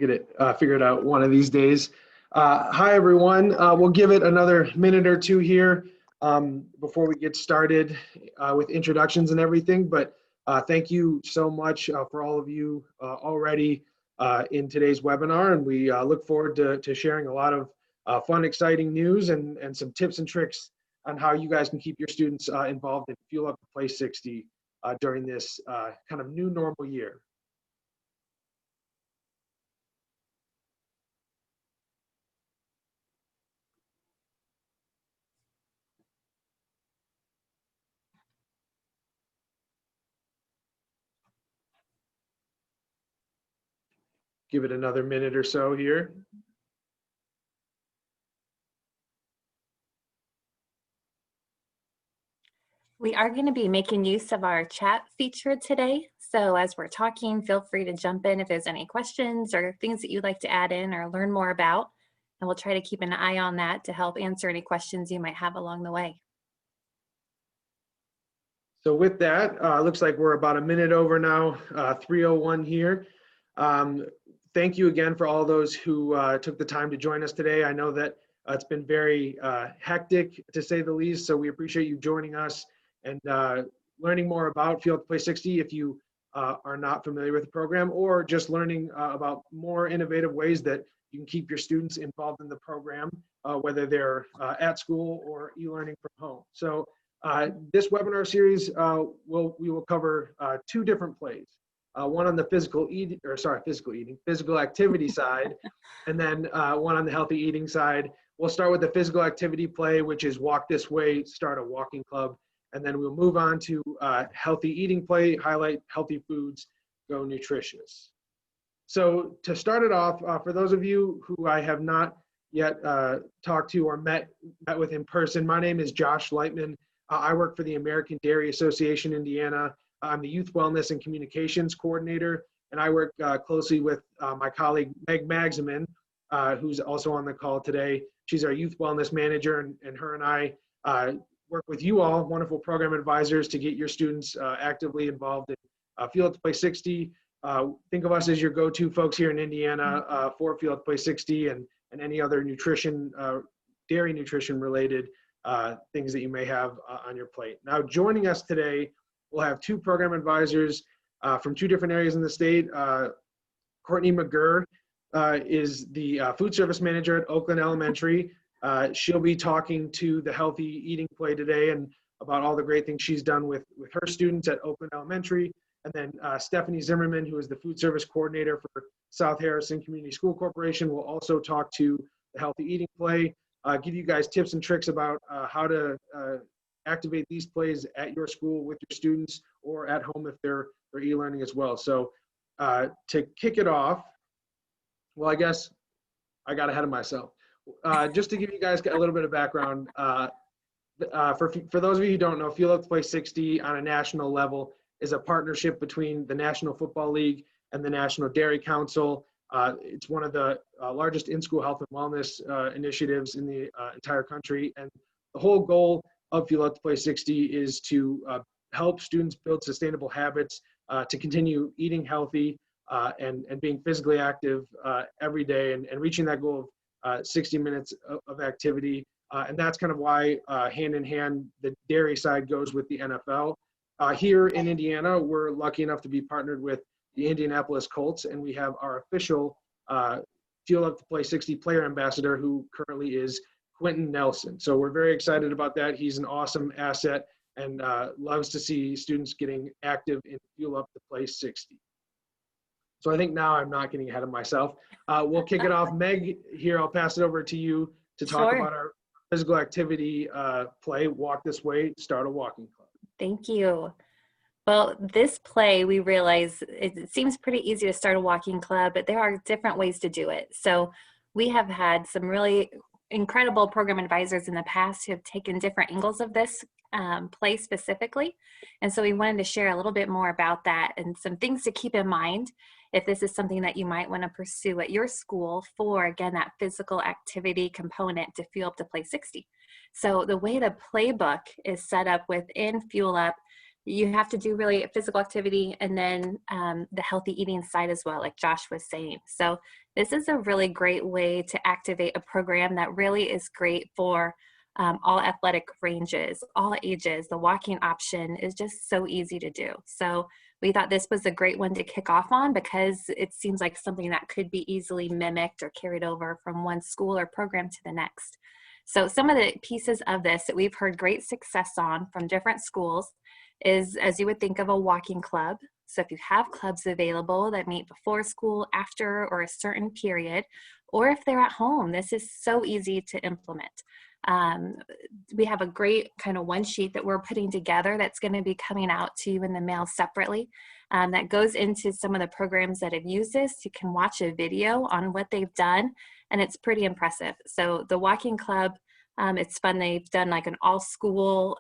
get it figured out one of these days. Hi, everyone. We'll give it another minute or two here before we get started with introductions and everything. But thank you so much for all of you already in today's webinar. And we look forward to sharing a lot of fun, exciting news and some tips and tricks on how you guys can keep your students involved in Fuel Up to Play 60 during this kind of new normal year. Give it another minute or so here. We are going to be making use of our chat feature today. So as we're talking, feel free to jump in if there's any questions or things that you'd like to add in or learn more about. And we'll try to keep an eye on that to help answer any questions you might have along the way. So with that, looks like we're about a minute over now, 3:01 here. Thank you again for all those who took the time to join us today. I know that it's been very hectic, to say the least, so we appreciate you joining us and learning more about Fuel Up to Play 60 if you are not familiar with the program, or just learning about more innovative ways that you can keep your students involved in the program, whether they're at school or e-learning from home. So this webinar series, we will cover two different plays. One on the physical activity side, and then one on the healthy eating side. We'll start with the physical activity play, which is Walk This Way, Start a Walking Club. And then we'll move on to healthy eating play, Highlight Healthy Foods, Go Nutritious. So to start it off, for those of you who I have not yet talked to or met with in person, my name is Josh Lightman. I work for the American Dairy Association Indiana. I'm the Youth Wellness and Communications Coordinator, and I work closely with my colleague Meg Magsamen, who's also on the call today. She's our Youth Wellness Manager, and her and I work with you all, wonderful program advisors, to get your students actively involved in Fuel Up to Play 60. Think of us as your go-to folks here in Indiana for Fuel Up to Play 60 and any other nutrition, dairy nutrition related things that you may have on your plate. Now, joining us today, we'll have two program advisors from two different areas in the state. Courtney McGurr is the food service manager at Oakland Elementary. She'll be talking to the healthy eating play today and about all the great things she's done with her students at Oakland Elementary. And then Stephanie Zimmerman, who is the food service coordinator for South Harrison Community School Corporation, will also talk to the healthy eating play, give you guys tips and tricks about how to activate these plays at your school with your students or at home if they're e-learning as well. So to kick it off, well, I guess I got ahead of myself. Just to give you guys a little bit of background, for those of you who don't know, Fuel Up to Play 60 on a national level is a partnership between the National Football League and the National Dairy Council. It's one of the largest in-school health and wellness initiatives in the entire country. And the whole goal of Fuel Up to Play 60 is to help students build sustainable habits to continue eating healthy and being physically active every day and reaching that goal of 60 minutes of activity. And that's kind of why hand in hand the dairy side goes with the NFL. Here in Indiana, we're lucky enough to be partnered with the Indianapolis Colts, and we have our official Fuel Up to Play 60 player ambassador, who currently is Quentin Nelson. So we're very excited about that. He's an awesome asset and loves to see students getting active in Fuel Up to Play 60. So I think now I'm not getting ahead of myself. We'll kick it off. Meg, here, I'll pass it over to you to talk about our physical activity play, Walk This Way, Start a Walking Club. Thank you. Well, this play, we realize it seems pretty easy to start a walking club, but there are different ways to do it. So we have had some really incredible program advisors in the past who have taken different angles of this play specifically. And so we wanted to share a little bit more about that and some things to keep in mind if this is something that you might want to pursue at your school for, again, that physical activity component to Fuel Up to Play 60. So the way the playbook is set up within Fuel Up, you have to do really physical activity and then the healthy eating side as well, like Josh was saying. So this is a really great way to activate a program that really is great for all athletic ranges, all ages. The walking option is just so easy to do. So we thought this was a great one to kick off on because it seems like something that could be easily mimicked or carried over from one school or program to the next. So some of the pieces of this that we've heard great success on from different schools is, as you would think of, a walking club. So if you have clubs available that meet before school, after, or a certain period, or if they're at home, this is so easy to implement. We have a great kind of one sheet that we're putting together that's going to be coming out to you in the mail separately, that goes into some of the programs that have used this. You can watch a video on what they've done, and it's pretty impressive. So the walking club, it's fun. They've done like an all school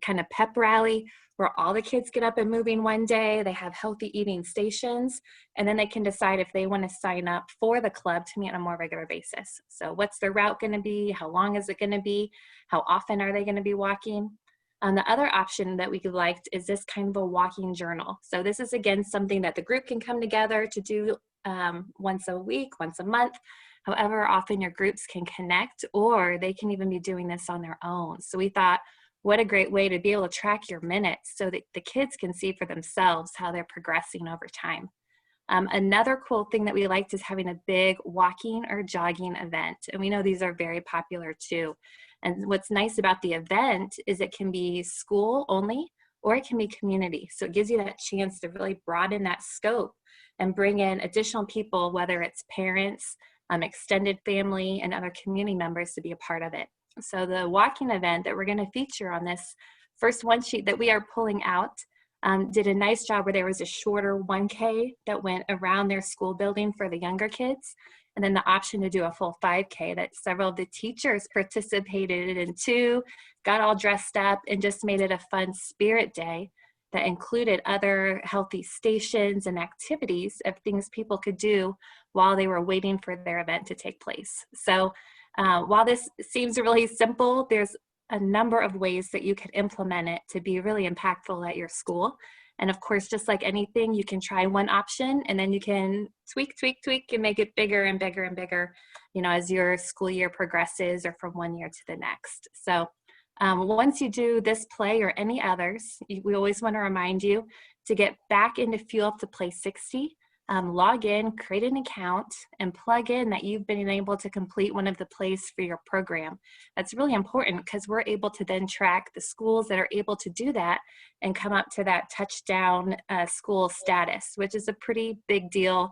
kind of pep rally where all the kids get up and moving one day. They have healthy eating stations, and then they can decide if they want to sign up for the club to meet on a more regular basis. So what's their route going to be? How long is it going to be? How often are they going to be walking? The other option that we liked is this kind of a walking journal. So this is, again, something that the group can come together to do once a week, once a month, however often your groups can connect, or they can even be doing this on their own. So we thought, what a great way to be able to track your minutes so that the kids can see for themselves how they're progressing over time. Another cool thing that we liked is having a big walking or jogging event. And we know these are very popular too. And what's nice about the event is it can be school only, or it can be community. So it gives you that chance to really broaden that scope and bring in additional people, whether it's parents, extended family, and other community members to be a part of it. So the walking event that we're going to feature on this first one sheet that we are pulling out did a nice job where there was a shorter 1K that went around their school building for the younger kids, and then the option to do a full 5K that several of the teachers participated in too, got all dressed up, and just made it a fun spirit day that included other healthy stations and activities of things people could do while they were waiting for their event to take place. So while this seems really simple, there's a number of ways that you could implement it to be really impactful at your school. And of course, just like anything, you can try one option and then you can tweak and make it bigger and bigger and bigger, as your school year progresses or from one year to the next. So once you do this play or any others, we always want to remind you to get back into Fuel Up to Play 60. Log in, create an account, and plug in that you've been able to complete one of the plays for your program. That's really important because we're able to then track the schools that are able to do that and come up to that touchdown school status, which is a pretty big deal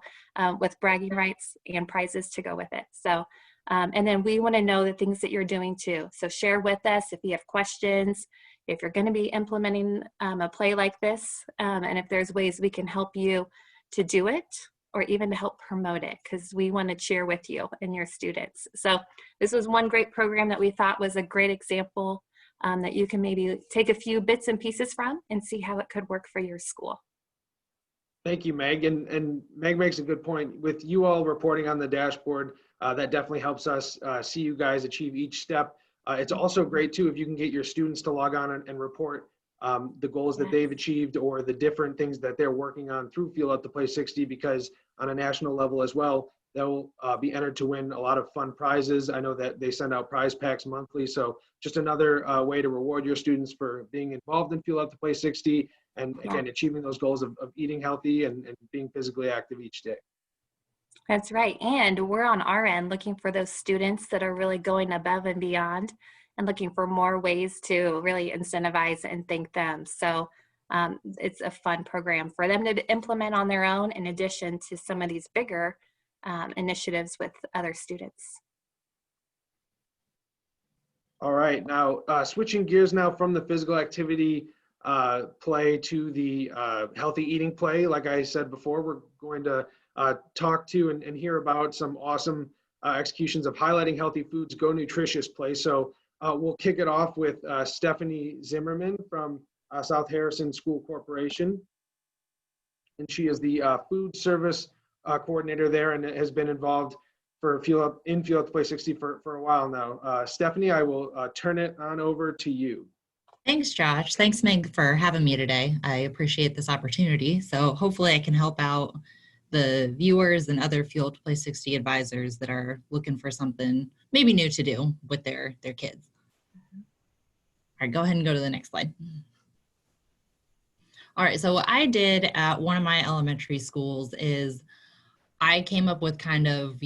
with bragging rights and prizes to go with it. So, and then we want to know the things that you're doing too. So share with us if you have questions, if you're going to be implementing a play like this, and if there's ways we can help you to do it or even to help promote it, because we want to cheer with you and your students. So this was one great program that we thought was a great example that you can maybe take a few bits and pieces from and see how it could work for your school. Thank you, Meg. And Meg makes a good point. With you all reporting on the dashboard, that definitely helps us see you guys achieve each step. It's also great too if you can get your students to log on and report the goals that they've achieved or the different things that they're working on through Fuel Up to Play 60, because on a national level as well, they'll be entered to win a lot of fun prizes. I know that they send out prize packs monthly. So just another way to reward your students for being involved in Fuel Up to Play 60 and again, achieving those goals of eating healthy and being physically active each day. That's right. And we're on our end looking for those students that are really going above and beyond and looking for more ways to really incentivize and thank them. So it's a fun program for them to implement on their own in addition to some of these bigger initiatives with other students. All right, now switching gears now from the physical activity play to the healthy eating play. Like I said before, we're going to talk to and hear about some awesome executions of highlighting healthy foods, Go Nutritious play. So we'll kick it off with Stephanie Zimmerman from South Harrison School Corporation. And she is the food service coordinator there and has been involved for Fuel Up to Play 60 for a while now. Stephanie, I will turn it on over to you. Thanks, Josh. Thanks, Meg, for having me today. I appreciate this opportunity. So hopefully I can help out the viewers and other Fuel to Play 60 advisors that are looking for something maybe new to do with their kids. All right, go ahead and go to the next slide. All right, so what I did at one of my elementary schools is I came up with kind of,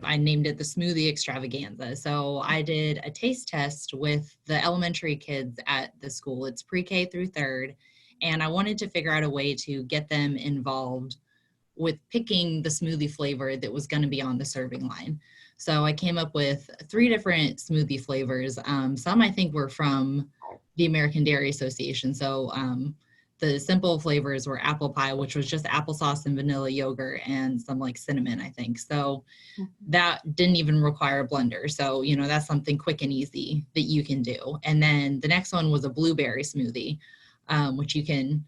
I named it the Smoothie Extravaganza. So I did a taste test with the elementary kids at the school. It's pre-K through third. And I wanted to figure out a way to get them involved with picking the smoothie flavor that was going to be on the serving line. So I came up with 3 different smoothie flavors. Some I think were from the American Dairy Association. So the simple flavors were apple pie, which was just applesauce and vanilla yogurt and some like cinnamon, I think. So that didn't even require a blender. So, that's something quick and easy that you can do. And then the next one was a blueberry smoothie, which you can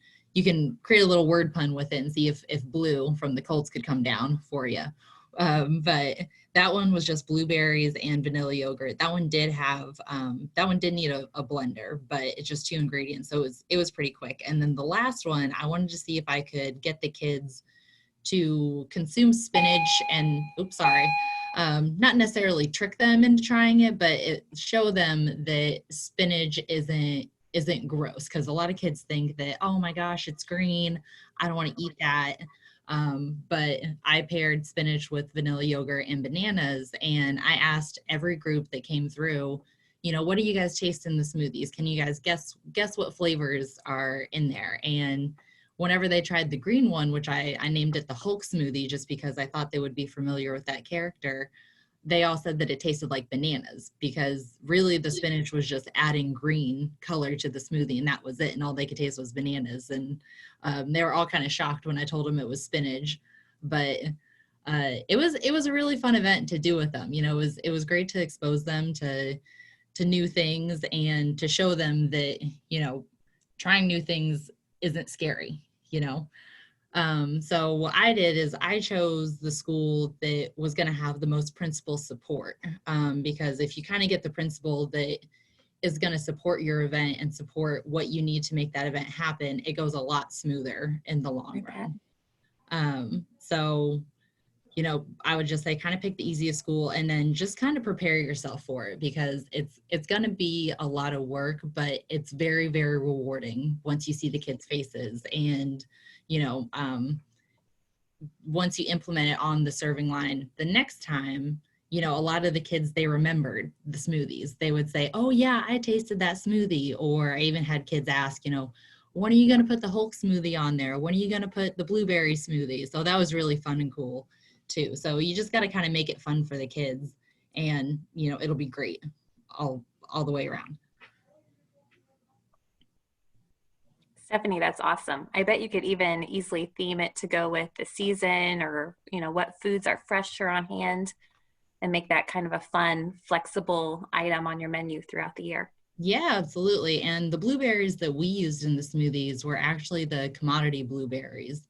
create a little word pun with it and see if blue from the Colts could come down for you. But that one was just blueberries and vanilla yogurt. That one did have, that one did need a blender, but it's just 2 ingredients. So it was pretty quick. And then the last one, I wanted to see if I could get the kids to consume spinach and, not necessarily trick them into trying it, but show them that spinach isn't gross, because a lot of kids think that, oh my gosh, it's green, I don't want to eat that. But I paired spinach with vanilla yogurt and bananas, and I asked every group that came through, what do you guys taste in the smoothies? Can you guys guess what flavors are in there? And whenever they tried the green one, which I named it the Hulk smoothie just because I thought they would be familiar with that character, they all said that it tasted like bananas, because really the spinach was just adding green color to the smoothie, and that was it. And all they could taste was bananas. And they were all kind of shocked when I told them it was spinach. But it was a really fun event to do with them. It was great to expose them to new things and to show them that, trying new things isn't scary, So what I did is I chose the school that was going to have the most principal support, because if you kind of get the principal that is going to support your event and support what you need to make that event happen, it goes a lot smoother in the long run. So, I would just say kind of pick the easiest school and then just kind of prepare yourself for it, because it's going to be a lot of work, but it's very, very rewarding once you see the kids' faces. And once you implement it on the serving line the next time, a lot of the kids, they remembered the smoothies. They would say, oh yeah, I tasted that smoothie. Or I even had kids ask, when are you going to put the Hulk smoothie on there? When are you going to put the blueberry smoothie? So that was really fun and cool too. So you just got to kind of make it fun for the kids, and it'll be great all the way around. Stephanie, that's awesome. I bet you could even easily theme it to go with the season, or, what foods are fresh or on hand, and make that kind of a fun, flexible item on your menu throughout the year. Yeah, absolutely. And the blueberries that we used in the smoothies were actually the commodity blueberries.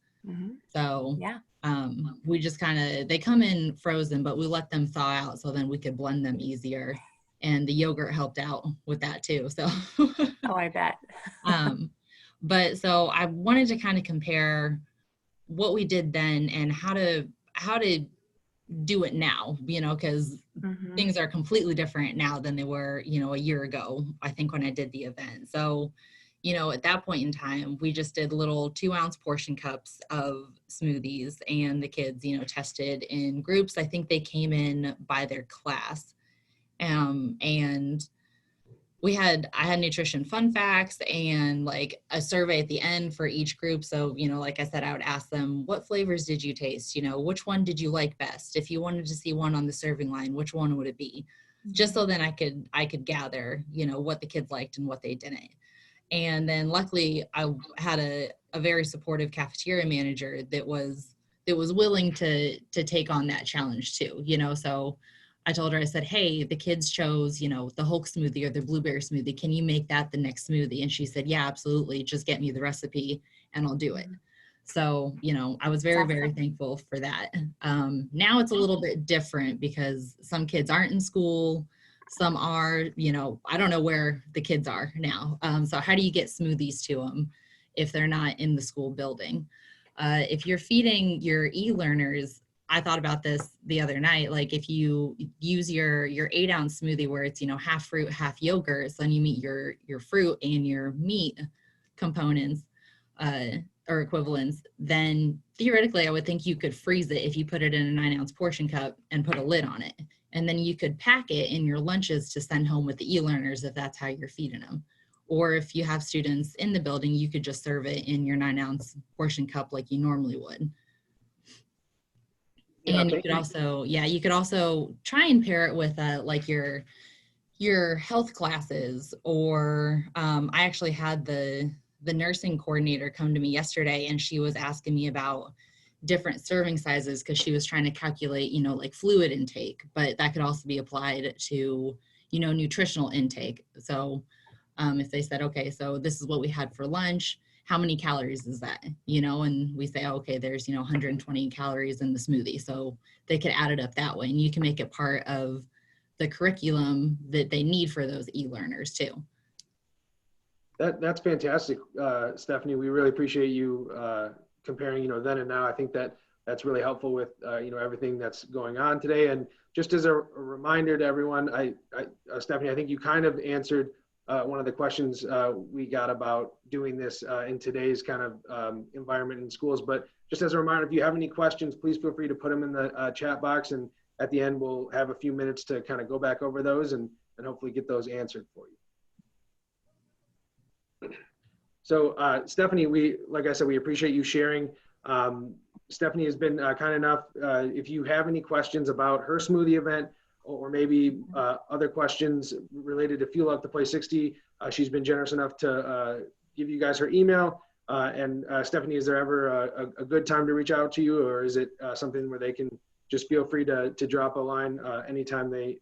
So yeah, we just they come in frozen, but we let them thaw out so then we could blend them easier. And the yogurt helped out with that too. So oh, I bet. But so I wanted to kind of compare what we did then and how to do it now, because things are completely different now than they were, a year ago, I think, when I did the event. So, at that point in time, we just did little 2-ounce portion cups of smoothies, and the kids, tested in groups. I think they came in by their class. And I had nutrition fun facts and like a survey at the end for each group. So, like I said, I would ask them, what flavors did you taste? Which one did you like best? If you wanted to see one on the serving line, which one would it be? Just so then I could gather, what the kids liked and what they didn't. And then luckily I had a very supportive cafeteria manager that was willing to take on that challenge too, so I told her, I said, hey, the kids chose, the Hulk smoothie or the blueberry smoothie. Can you make that the next smoothie? And she said, yeah, absolutely. Just get me the recipe and I'll do it. So, I was very, very thankful for that. Now it's a little bit different because some kids aren't in school. Some are, I don't know where the kids are now. So how do you get smoothies to them if they're not in the school building? If you're feeding your e-learners, I thought about this the other night. Like if you use your 8-ounce smoothie where it's, half fruit, half yogurt, so then you meet your fruit and your meat components or equivalents, then theoretically I would think you could freeze it if you put it in a 9-ounce portion cup and put a lid on it. And then you could pack it in your lunches to send home with the e-learners if that's how you're feeding them. Or if you have students in the building, you could just serve it in your 9-ounce portion cup like you normally would. Yeah, and you could also try and pair it with like your health classes, or I actually had the nursing coordinator come to me yesterday, and she was asking me about different serving sizes because she was trying to calculate, like fluid intake, but that could also be applied to, nutritional intake. So if they said, okay, so this is what we had for lunch, how many calories is that? And we say, okay, there's, 120 calories in the smoothie. So they could add it up that way, and you can make it part of the curriculum that they need for those e-learners too. That's fantastic, Stephanie. We really appreciate you comparing, then and now. I think that's really helpful with, everything that's going on today. And just as a reminder to everyone, Stephanie, I think you kind of answered one of the questions we got about doing this in today's kind of environment in schools. But just as a reminder, if you have any questions, please feel free to put them in the chat box. And at the end, we'll have a few minutes to kind of go back over those and hopefully get those answered for you. So Stephanie, like I said, we appreciate you sharing. Stephanie has been kind enough, if you have any questions about her smoothie event, or maybe other questions related to Fuel Up to Play 60, she's been generous enough to give you guys her email. And Stephanie, is there ever a good time to reach out to you, or is it something where they can just feel free to drop a line anytime they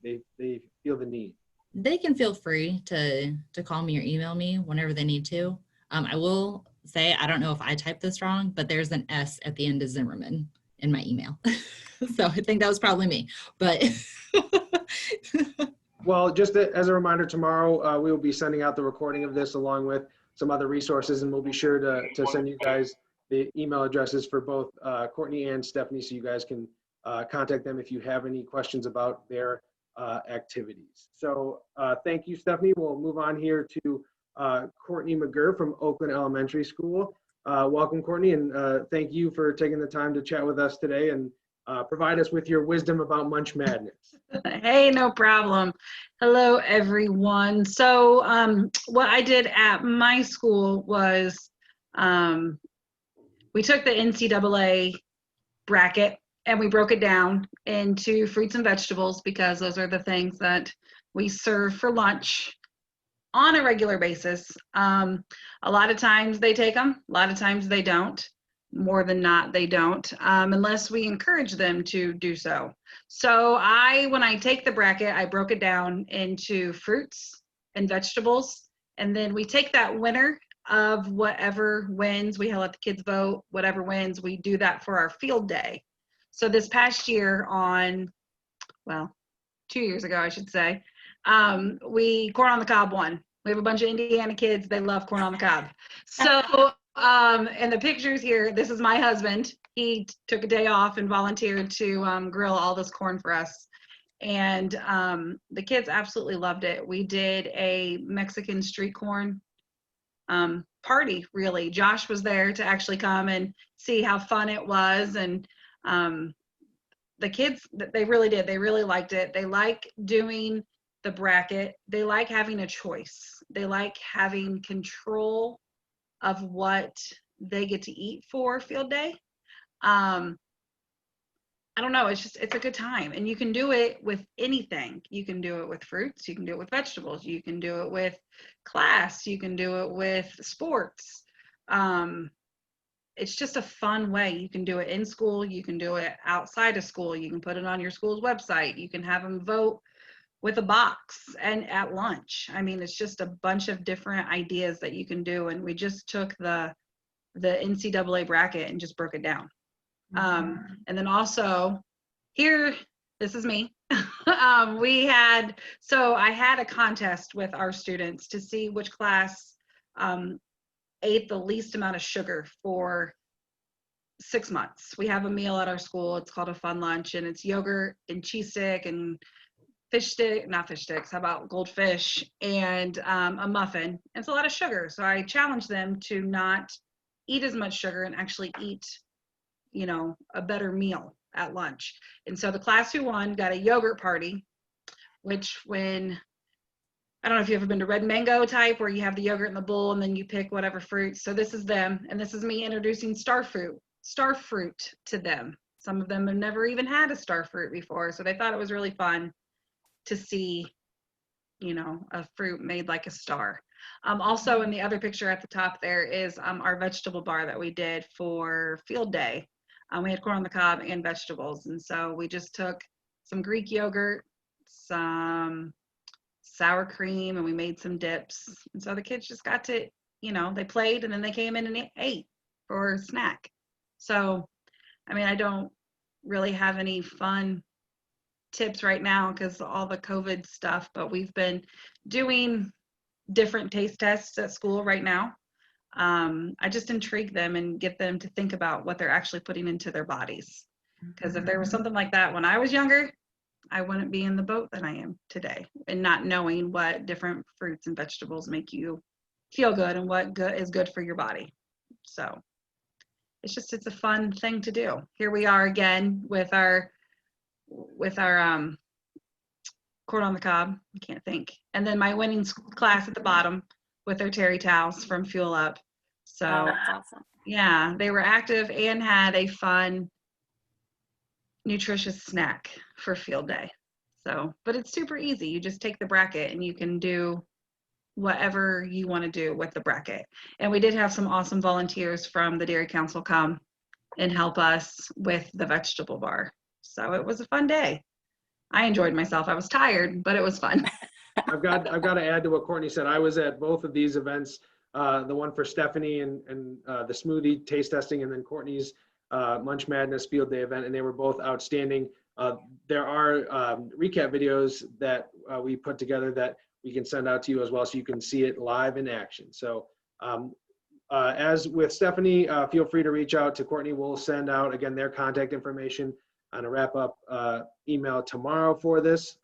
feel the need? They can feel free to call me or email me whenever they need to. I will say, I don't know if I typed this wrong, but there's an S at the end of Zimmerman in my email. So I think that was probably me, but. Well, just as a reminder, tomorrow we will be sending out the recording of this along with some other resources, and we'll be sure to send you guys the email addresses for both Courtney and Stephanie, so you guys can contact them if you have any questions about their activities. So thank you, Stephanie. We'll move on here to Courtney McGurr from Oakland Elementary School. Welcome, Courtney, and thank you for taking the time to chat with us today and provide us with your wisdom about Munch Madness. Hey, no problem. Hello, everyone. So what I did at my school was we took the NCAA bracket and we broke it down into fruits and vegetables, because those are the things that we serve for lunch on a regular basis. A lot of times they take them, a lot of times they don't. More than not, they don't, unless we encourage them to do so. So when I take the bracket, I broke it down into fruits and vegetables. And then we take that winner of whatever wins, we let the kids vote, whatever wins, we do that for our field day. So this past year 2 years ago, I should say, corn on the cob won. We have a bunch of Indiana kids, they love corn on the cob. So and the pictures here, this is my husband. He took a day off and volunteered to grill all this corn for us. And the kids absolutely loved it. We did a Mexican street corn party, really. Josh was there to actually come and see how fun it was. And the kids, they really did. They really liked it. They like doing the bracket. They like having a choice. They like having control of what they get to eat for field day. I don't know, it's a good time, and you can do it with anything. You can do it with fruits, you can do it with vegetables, you can do it with class, you can do it with sports. It's just a fun way. You can do it in school, you can do it outside of school, you can put it on your school's website, you can have them vote with a box and at lunch. I mean, it's just a bunch of different ideas that you can do. And we just took the NCAA bracket and just broke it down. And then also here, This is me. I had a contest with our students to see which class ate the least amount of sugar for 6 months. We have a meal at our school. It's called a fun lunch, and it's yogurt and cheese stick and not fish sticks, how about goldfish, and a muffin. It's a lot of sugar. So I challenged them to not eat as much sugar and actually eat, a better meal at lunch. And so the class who won got a yogurt party, which I don't know if you've ever been to Red Mango type where you have the yogurt in the bowl and then you pick whatever fruit. So this is them, and this is me introducing star fruit to them. Some of them have never even had a star fruit before, so they thought it was really fun to see, a fruit made like a star. Also in the other picture at the top there is our vegetable bar that we did for field day. We had corn on the cob and vegetables, and so we just took some Greek yogurt, some sour cream, and we made some dips. And so the kids just got to, they played and then they came in and ate for a snack. So, I don't really have any fun tips right now because all the COVID stuff, but we've been doing different taste tests at school right now. I just intrigue them and get them to think about what they're actually putting into their bodies. Because if there was something like that when I was younger, I wouldn't be in the boat that I am today, and not knowing what different fruits and vegetables make you feel good and what is good for your body. So it's a fun thing to do. Here we are again with our corn on the cob. I can't think. And then my winning class at the bottom with their terry towels from Fuel Up. So that's awesome. Yeah, they were active and had a fun, nutritious snack for field day. So, but it's super easy. You just take the bracket and you can do whatever you want to do with the bracket. And we did have some awesome volunteers from the Dairy Council come and help us with the vegetable bar. So it was a fun day. I enjoyed myself. I was tired, but it was fun. I've got to add to what Courtney said. I was at both of these events, the one for Stephanie and the smoothie taste testing, and then Courtney's Munch Madness Field Day event, and they were both outstanding. There are recap videos that we put together that we can send out to you as well, so you can see it live in action. So as with Stephanie, feel free to reach out to Courtney. We'll send out, again, their contact information on a wrap-up email tomorrow for this.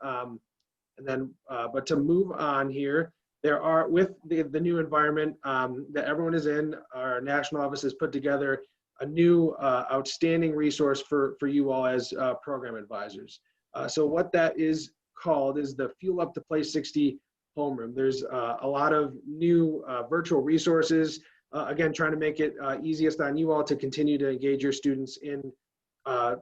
And then, but to move on here, there are, with the new environment that everyone is in, our national office has put together a new outstanding resource for you all as program advisors. So what that is called is the Fuel Up to Play 60 Homeroom. There's a lot of new virtual resources, again, trying to make it easiest on you all to continue to engage your students in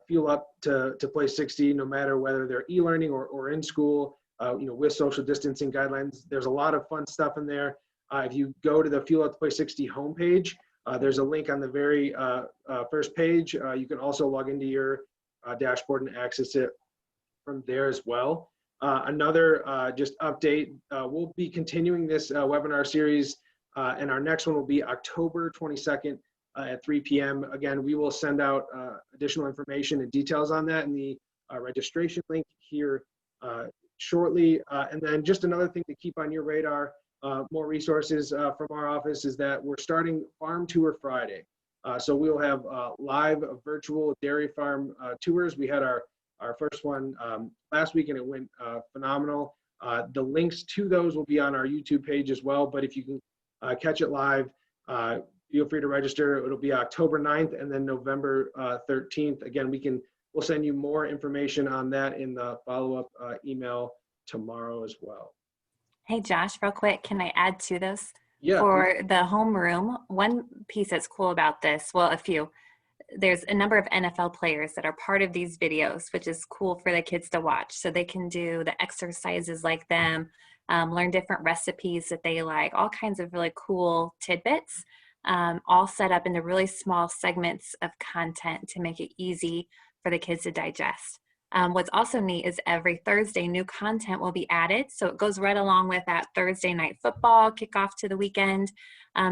Fuel Up to Play 60, no matter whether they're e-learning or in school, with social distancing guidelines. There's a lot of fun stuff in there. If you go to the Fuel Up to Play 60 homepage, there's a link on the very first page. You can also log into your dashboard and access it from there as well. Another just update, we'll be continuing this webinar series, and our next one will be October 22nd at 3 p.m. Again, we will send out additional information and details on that in the registration link here shortly. And then just another thing to keep on your radar, more resources from our office, is that we're starting Farm Tour Friday. So we'll have live virtual dairy farm tours. We had our first one last week and it went phenomenal. The links to those will be on our YouTube page as well, but if you can catch it live, feel free to register. It'll be October 9th and then November 13th. Again, we'll send you more information on that in the follow-up email tomorrow as well. Hey, Josh, real quick, can I add to this? Yeah. For the homeroom, one piece that's cool about this, well, a few, there's a number of NFL players that are part of these videos, which is cool for the kids to watch. So they can do the exercises like them, learn different recipes that they like, all kinds of really cool tidbits, all set up into really small segments of content to make it easy for the kids to digest. What's also neat is every Thursday, new content will be added. So it goes right along with that Thursday night football kickoff to the weekend.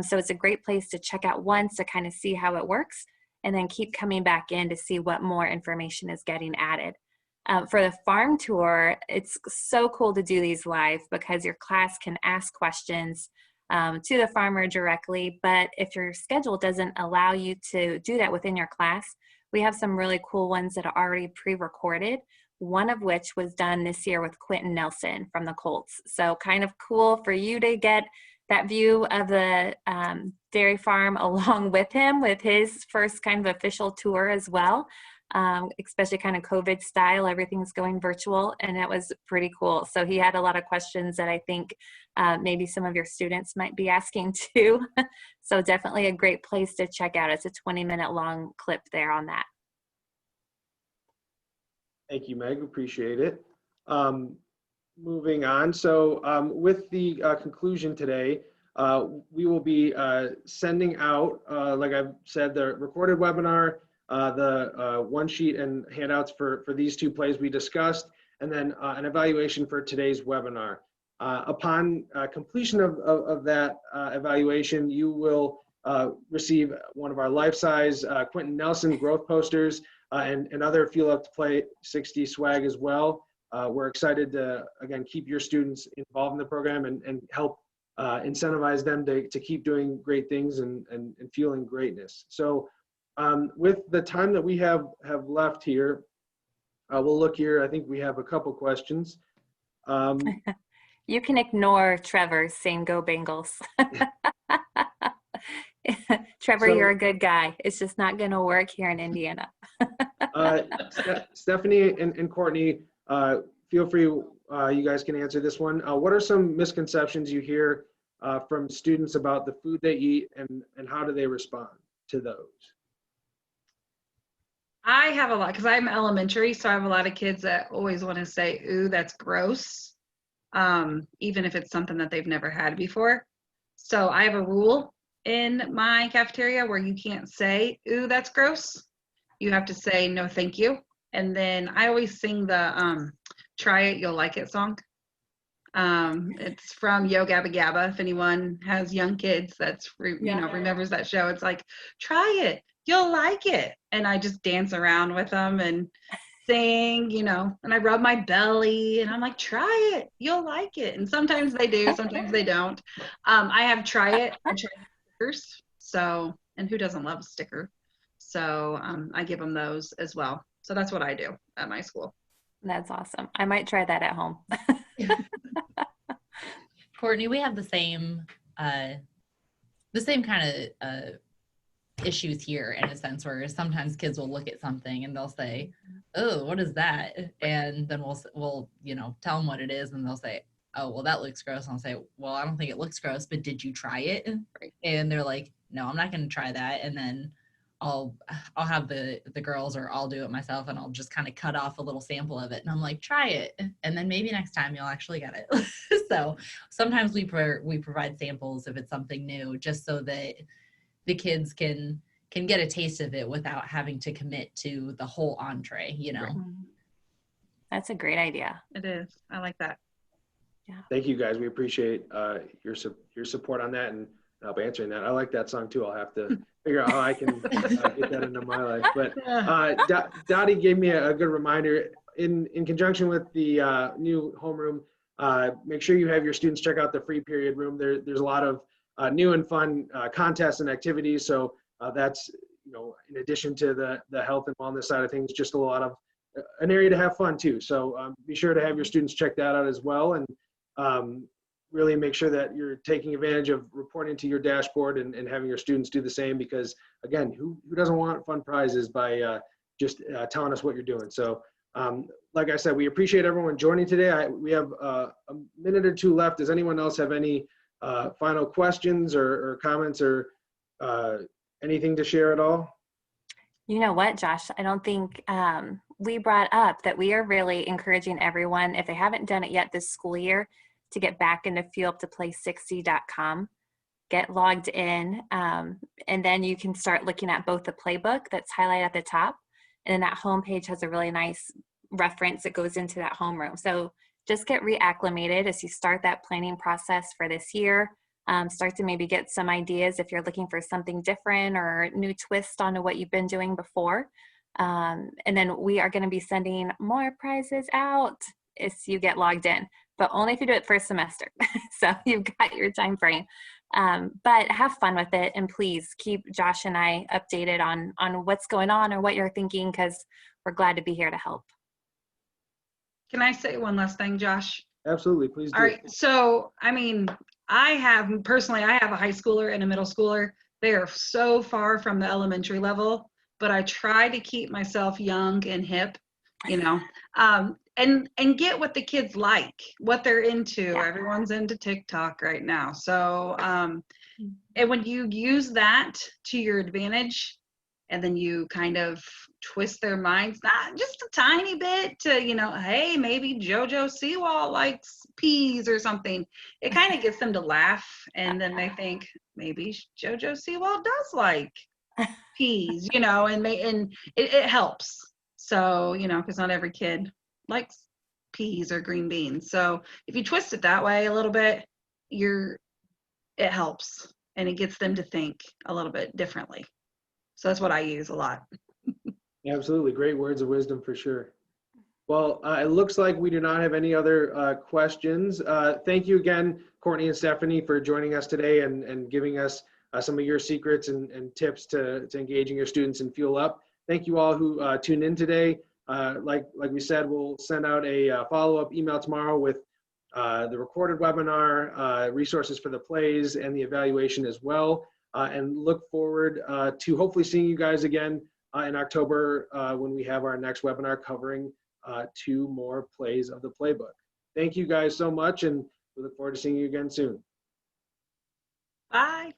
So it's a great place to check out once to kind of see how it works and then keep coming back in to see what more information is getting added. For the farm tour, it's so cool to do these live because your class can ask questions to the farmer directly. But if your schedule doesn't allow you to do that within your class, we have some really cool ones that are already pre-recorded, one of which was done this year with Quentin Nelson from the Colts. So kind of cool for you to get that view of the dairy farm along with him with his first kind of official tour as well. Especially kind of COVID style, everything's going virtual, and it was pretty cool. So he had a lot of questions that I think maybe some of your students might be asking too. So definitely a great place to check out. It's a 20-minute long clip there on that. Thank you, Meg. Appreciate it. Moving on. So with the conclusion today, we will be sending out, like I've said, the recorded webinar, the one sheet and handouts for these two plays we discussed, and then an evaluation for today's webinar. Upon completion of that evaluation, you will receive one of our life-size Quentin Nelson growth posters and other Feel Up to Play 60 swag as well. We're excited to, again, keep your students involved in the program and help incentivize them to keep doing great things and feeling greatness. So with the time that we have left here, we'll look here. I think we have a couple questions. You can ignore Trevor's saying "Go Bengals." Trevor, you're a good guy. It's just not going to work here in Indiana. Stephanie and Courtney, feel free. You guys can answer this one. What are some misconceptions you hear from students about the food they eat, and how do they respond to those? I have a lot, because I'm elementary, so I have a lot of kids that always want to say, ooh, that's gross, even if it's something that they've never had before. So I have a rule in my cafeteria where you can't say, ooh, that's gross. You have to say, no, thank you. And then I always sing the Try It, You'll Like It song. It's from Yo Gabba Gabba. If anyone has young kids that's, remembers that show, it's like, try it, you'll like it. And I just dance around with them and sing, and I rub my belly and I'm like, try it, you'll like it. And sometimes they do, sometimes they don't. I have try it and try stickers. So, and who doesn't love a sticker? So I give them those as well. So that's what I do at my school. That's awesome. I might try that at home. Courtney, we have the same kind of issues here in a sense, where sometimes kids will look at something and they'll say, oh, what is that? And then we'll tell them what it is, and they'll say, oh, well, that looks gross. And I'll say, well, I don't think it looks gross, but did you try it? Right. And they're like, no, I'm not going to try that. And then I'll have the girls, or I'll do it myself, and I'll just kind of cut off a little sample of it. And I'm like, try it. And then maybe next time you'll actually get it. So sometimes we provide samples if it's something new, just so that the kids can get a taste of it without having to commit to the whole entree, That's a great idea. It is. I like that. Yeah. Thank you, guys. We appreciate your support on that and help answering that. I like that song too. I'll have to figure out how I can get that into my life. But Dottie gave me a good reminder in conjunction with the new homeroom. Make sure you have your students check out the free period room. There's a lot of new and fun contests and activities. So that's, in addition to the health and wellness side of things, just a lot of an area to have fun too. So be sure to have your students check that out as well. And really make sure that you're taking advantage of reporting to your dashboard and having your students do the same, because again, who doesn't want fun prizes by just telling us what you're doing. So like I said, we appreciate everyone joining today. We have a minute or two left. Does anyone else have any final questions or comments or anything to share at all? You know what, Josh? I don't think we brought up that we are really encouraging everyone, if they haven't done it yet this school year, to get back into feeluptoplay60.com, get logged in, and then you can start looking at both the playbook that's highlighted at the top, and then that homepage has a really nice reference that goes into that homeroom. So just get reacclimated as you start that planning process for this year. Start to maybe get some ideas if you're looking for something different or new twist onto what you've been doing before. And then we are going to be sending more prizes out if you get logged in, but only if you do it first semester. So you've got your time frame. But have fun with it, and please keep Josh and I updated on what's going on or what you're thinking, because we're glad to be here to help. Can I say one last thing, Josh? Absolutely, please do. All right. So, I mean, I have a high schooler and a middle schooler. They are so far from the elementary level, but I try to keep myself young and hip, you know, and get what the kids like, what they're into. Yeah. Everyone's into TikTok right now. So, and when you use that to your advantage, and then you kind of twist their minds, not just a tiny bit, to, you know, hey, maybe JoJo Siwa likes peas or something. It kind of gets them to laugh, and then they think maybe JoJo Siwa does like peas, you know, and it helps. So, you know, because not every kid likes peas or green beans. So if you twist it that way a little bit, it helps, and it gets them to think a little bit differently. So that's what I use a lot. Absolutely. Great words of wisdom for sure. Well, it looks like we do not have any other questions. Thank you again, Courtney and Stephanie, for joining us today and giving us some of your secrets and tips to engaging your students in Fuel Up. Thank you all who tuned in today. Like we said, we'll send out a follow-up email tomorrow with the recorded webinar, resources for the plays, and the evaluation as well. And look forward to hopefully seeing you guys again in October when we have our next webinar covering 2 more plays of the playbook. Thank you guys so much, and we look forward to seeing you again soon. Bye.